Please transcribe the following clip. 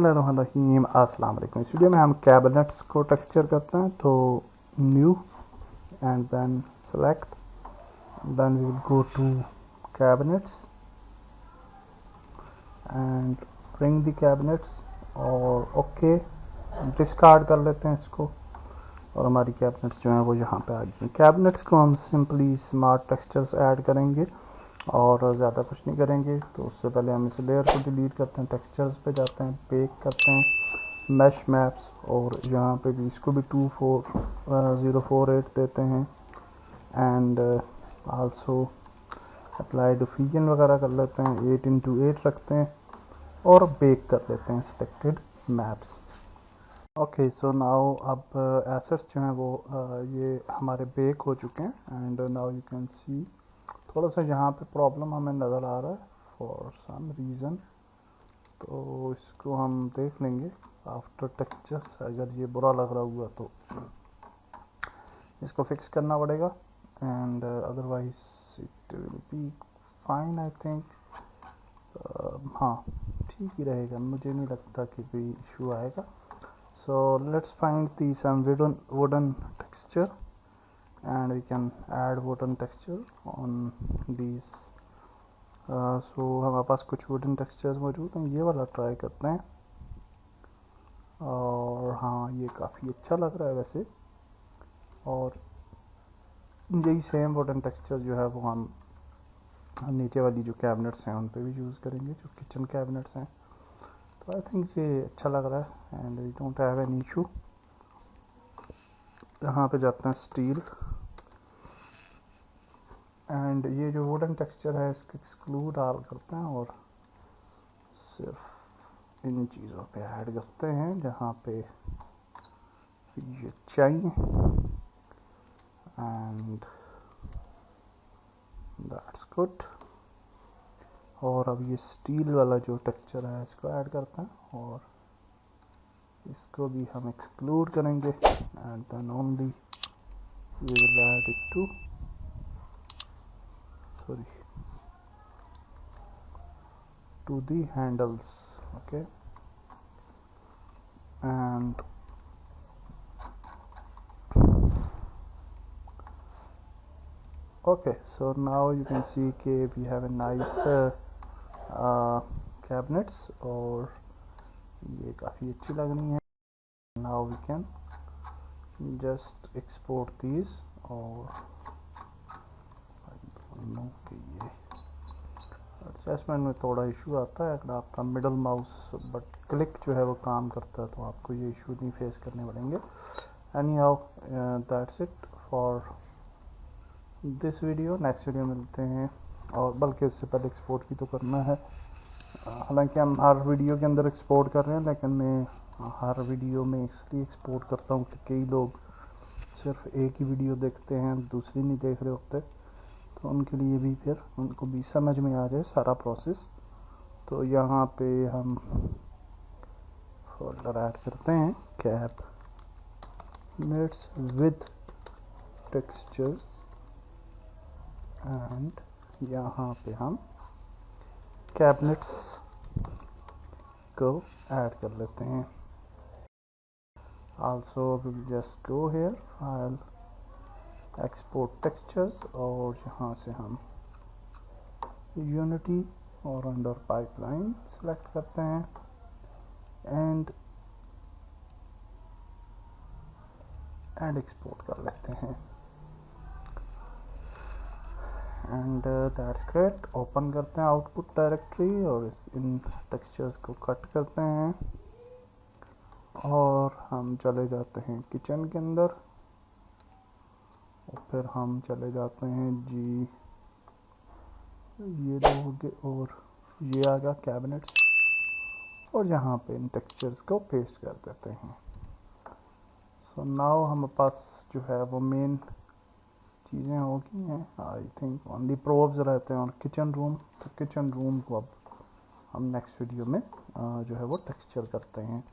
बिस्मिल्लाहिर्रहमानिर्रहीम। अस्सलाम वालेकुम। इस वीडियो में हम कैबिनेट्स को टेक्सचर करते हैं। तो new and then select, then we will go to cabinets and bring the cabinets और ओके डिस्कार्ड कर लेते हैं इसको और हमारी कैबिनेट्स जो हैं वो यहाँ पे आ गई। कैबिनेट्स को हम सिंपली स्मार्ट टेक्सचर्स ऐड करेंगे और ज़्यादा कुछ नहीं करेंगे। तो उससे पहले हम इस लेयर को डिलीट करते हैं, टेक्सचर्स पे जाते हैं, बेक करते हैं, मैश मैप्स और यहाँ पे भी इसको भी 24048 देते हैं एंड आल्सो अप्लाई डिफ्यूजन वगैरह कर लेते हैं, 8x8 रखते हैं और बेक कर लेते हैं selected maps. Okay so now अब एसेट्स जो हैं वो ये हमारे बेक हो चुके हैं and now you can see थोड़ा सा यहाँ पे प्रॉब्लम हमें नज़र आ रहा है फॉर सम रीज़न। तो इसको हम देख लेंगे आफ्टर टेक्सचर्स। अगर ये बुरा लग रहा हुआ तो इसको फिक्स करना पड़ेगा and otherwise it will be fine I think. हाँ ठीक ही रहेगा, मुझे नहीं लगता कि कोई इशू आएगा। So let's find the some wooden texture and we can add wooden texture on these। सो हमारे पास कुछ वुडन टेक्सचर्स मौजूद हैं, ये वाला ट्राई करते हैं और हाँ ये काफ़ी अच्छा लग रहा है वैसे। और यही सेम वुडन टेक्सचर जो है वो हम नीचे वाली जो कैबिनेट्स हैं उन पे भी यूज़ करेंगे, जो किचन कैबिनेट्स हैं। तो आई थिंक ये अच्छा लग रहा है and we don't have any issue. यहाँ पे जाते हैं स्टील एंड ये जो वुडन टेक्सचर है इसको एक्सक्लूड आल करते हैं और सिर्फ इन चीज़ों पे ऐड करते हैं जहाँ पे ये चाहिए एंड दैट्स गुड। और अब ये स्टील वाला जो टेक्सचर है इसको ऐड करते हैं और इसको भी हम एक्सक्लूड करेंगे and then only we will add it to to the handles, okay, and okay so now you can see कि we have a nice cabinets और ये काफ़ी अच्छी लग रही है। now we can just export these और I don't know कि ये एडजस्टमेंट में थोड़ा इशू आता है। अगर आपका मिडल माउस बट क्लिक जो है वो काम करता है तो आपको ये इशू नहीं फेस करने पड़ेंगे। Any how that's it for this video. Next video मिलते हैं और बल्कि उससे पहले एक्सपोर्ट भी तो करना है। हालांकि हम हर वीडियो के अंदर एक्सपोर्ट कर रहे हैं लेकिन मैं हर वीडियो में इसलिए एक्सपोर्ट करता हूँ कि कई लोग सिर्फ एक ही वीडियो देखते हैं, दूसरी नहीं देख रहे होते, तो उनके लिए भी फिर उनको भी समझ में आ जाए सारा प्रोसेस। तो यहाँ पे हम फोल्डर ऐड करते हैं कैबिनेट्स विद टेक्सचर्स एंड यहाँ पे हम कैबिनेट्स को ऐड कर लेते हैं। Also will just go here file export textures और यहाँ से हम यूनिटी और अंडर पाइपलाइन सेलेक्ट करते हैं एंड एक्सपोर्ट कर लेते हैं एंड दैट्स ग्रेट। ओपन करते हैं आउटपुट डायरेक्टरी और इन टेक्सचर्स को कट करते हैं और हम चले जाते हैं किचन के अंदर और फिर हम चले जाते हैं जी ये लोग और ये आ गया कैबिनेट्स और यहाँ पे इन टेक्सचर्स को पेस्ट कर देते हैं। सो नाउ हमारे पास जो है वो मेन चीज़ें हो गई हैं। आई थिंक ओनली प्रोब्स रहते हैं और किचन रूम। तो किचन रूम को अब हम नेक्स्ट वीडियो में जो है वो टेक्सचर करते हैं।